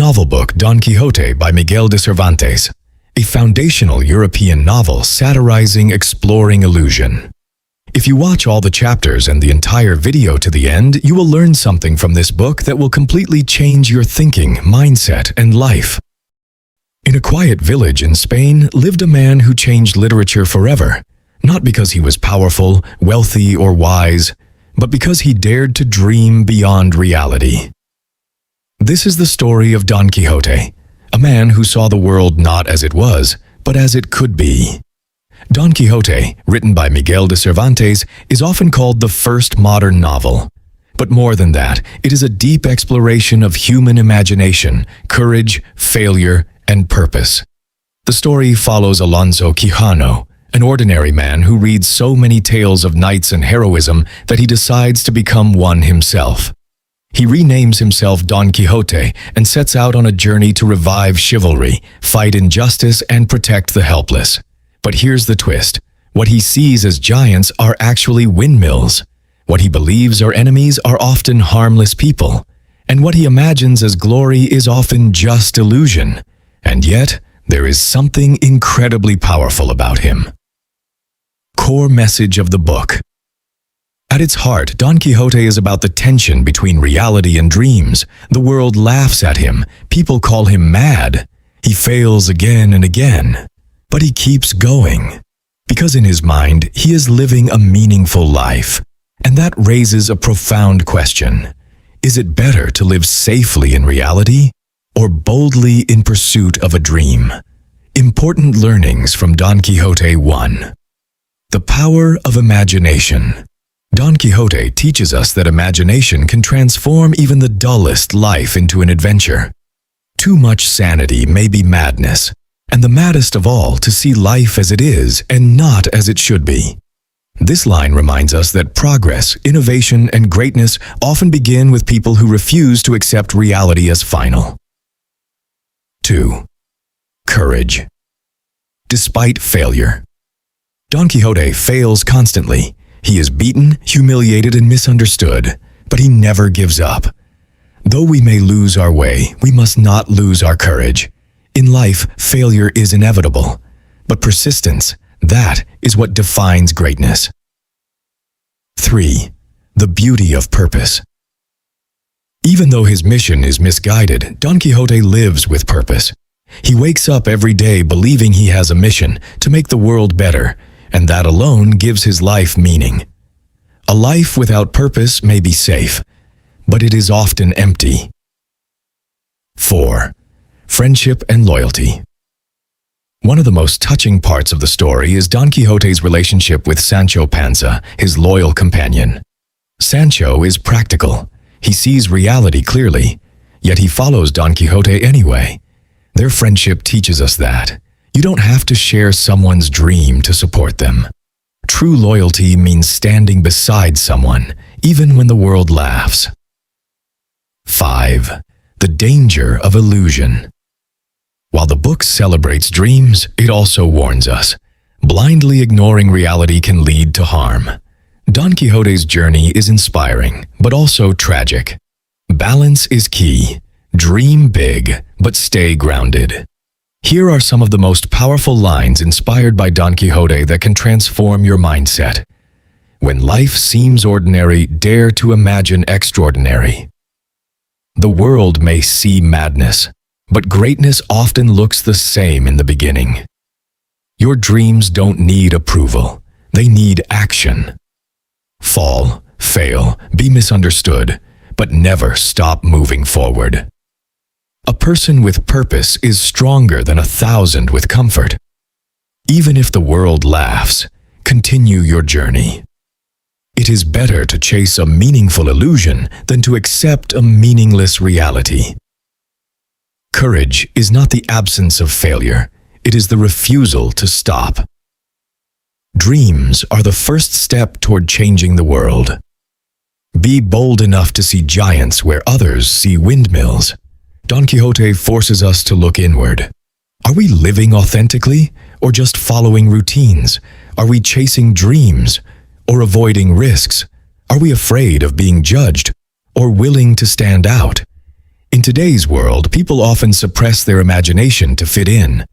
novel book Don Quixote by Miguel de Cervantes, a foundational European novel satirizing exploring illusion. If you watch all the chapters and the entire video to the end, you will learn something from this book that will completely change your thinking, mindset, and life. In a quiet village in Spain lived a man who changed literature forever, not because he was powerful, wealthy, or wise, but because he dared to dream beyond reality. This is the story of Don Quixote, a man who saw the world not as it was, but as it could be. Don Quixote, written by Miguel de Cervantes, is often called the first modern novel. But more than that, it is a deep exploration of human imagination, courage, failure, and purpose. The story follows Alonso Quijano, an ordinary man who reads so many tales of knights and heroism that he decides to become one himself. He renames himself Don Quixote and sets out on a journey to revive chivalry, fight injustice, and protect the helpless. But here's the twist. What he sees as giants are actually windmills. What he believes are enemies are often harmless people. And what he imagines as glory is often just illusion. And yet, there is something incredibly powerful about him. Core message of the book. At its heart, Don Quixote is about the tension between reality and dreams. The world laughs at him. People call him mad. He fails again and again. But he keeps going, because in his mind, he is living a meaningful life. And that raises a profound question. Is it better to live safely in reality, or boldly in pursuit of a dream? Important learnings from Don Quixote 1. The power of imagination. Don Quixote teaches us that imagination can transform even the dullest life into an adventure. Too much sanity may be madness, and the maddest of all to see life as it is and not as it should be. This line reminds us that progress, innovation, and greatness often begin with people who refuse to accept reality as final. 2. Courage. Despite failure. Don Quixote fails constantly. He is beaten, humiliated, and misunderstood, but he never gives up. Though we may lose our way, we must not lose our courage. In life, failure is inevitable, but persistence, that is what defines greatness. 3. The beauty of purpose. Even though his mission is misguided, Don Quixote lives with purpose. He wakes up every day believing he has a mission to make the world better, and that alone gives his life meaning. A life without purpose may be safe, but it is often empty. 4. Friendship and loyalty. One of the most touching parts of the story is Don Quixote's relationship with Sancho Panza, his loyal companion. Sancho is practical. He sees reality clearly, yet he follows Don Quixote anyway. Their friendship teaches us that you don't have to share someone's dream to support them. True loyalty means standing beside someone, even when the world laughs. 5. The danger of illusion. While the book celebrates dreams, it also warns us. Blindly ignoring reality can lead to harm. Don Quixote's journey is inspiring, but also tragic. Balance is key. Dream big, but stay grounded. Here are some of the most powerful lines inspired by Don Quixote that can transform your mindset. When life seems ordinary, dare to imagine extraordinary. The world may see madness, but greatness often looks the same in the beginning. Your dreams don't need approval. They need action. Fall, fail, be misunderstood, but never stop moving forward. A person with purpose is stronger than 1,000 with comfort. Even if the world laughs, continue your journey. It is better to chase a meaningful illusion than to accept a meaningless reality. Courage is not the absence of failure, it is the refusal to stop. Dreams are the first step toward changing the world. Be bold enough to see giants where others see windmills. Don Quixote forces us to look inward. Are we living authentically, or just following routines? Are we chasing dreams, or avoiding risks? Are we afraid of being judged, or willing to stand out? In today's world, people often suppress their imagination to fit in.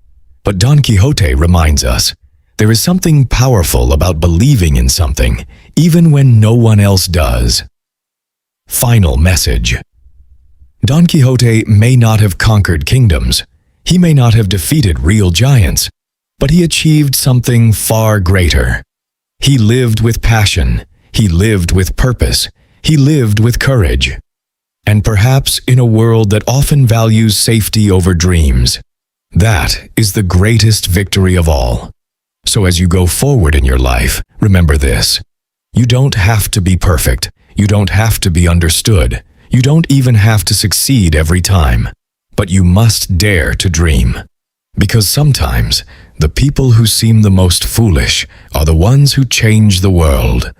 But Don Quixote reminds us, there is something powerful about believing in something, even when no one else does. Final message. Don Quixote may not have conquered kingdoms, he may not have defeated real giants, but he achieved something far greater. He lived with passion, he lived with purpose, he lived with courage. And perhaps in a world that often values safety over dreams, that is the greatest victory of all. So as you go forward in your life, remember this. You don't have to be perfect. You don't have to be understood. You don't even have to succeed every time. But you must dare to dream. Because sometimes, the people who seem the most foolish are the ones who change the world.